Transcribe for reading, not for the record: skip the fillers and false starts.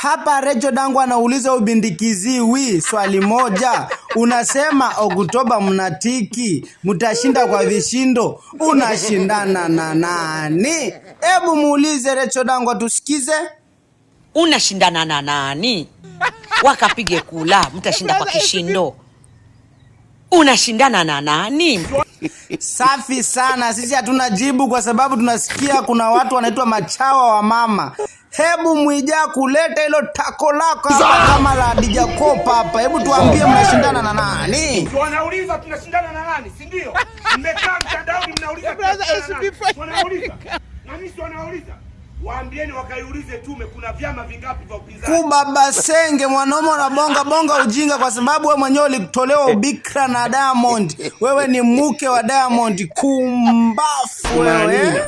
Hapa Recho Dangu anauliza ubindikiziwi swali moja. Unasema Oktoba mnatiki, mtashinda kwa vishindo. Unashindana na nani? Hebu muulize Recho Dangu atusikize. Unashindana na nani? Wakapige kula, mtashinda kwa kishindo. Unashindana na nani? Safi sana. Sisi hatuna jibu kwa sababu tunasikia kuna watu wanaitwa machawa wa mama. Hebu Mwija kuleta hilo tako lako hapa kama la Hadija Kopa hapa. Hebu tuambie mnashindana na nani? Wanauliza tunashindana na nani, si ndio? Mmekaa mtandaoni mnauliza wanauliza. Na mimi wanauliza. Waambieni wakaiulize tume kuna vyama vingapi vya upinzani. Kubaba senge mwanaume unabonga bonga ujinga kwa sababu wewe mwenyewe ulitolewa ubikra na Diamond. Wewe ni mke wa Diamond, kumbafu wewe.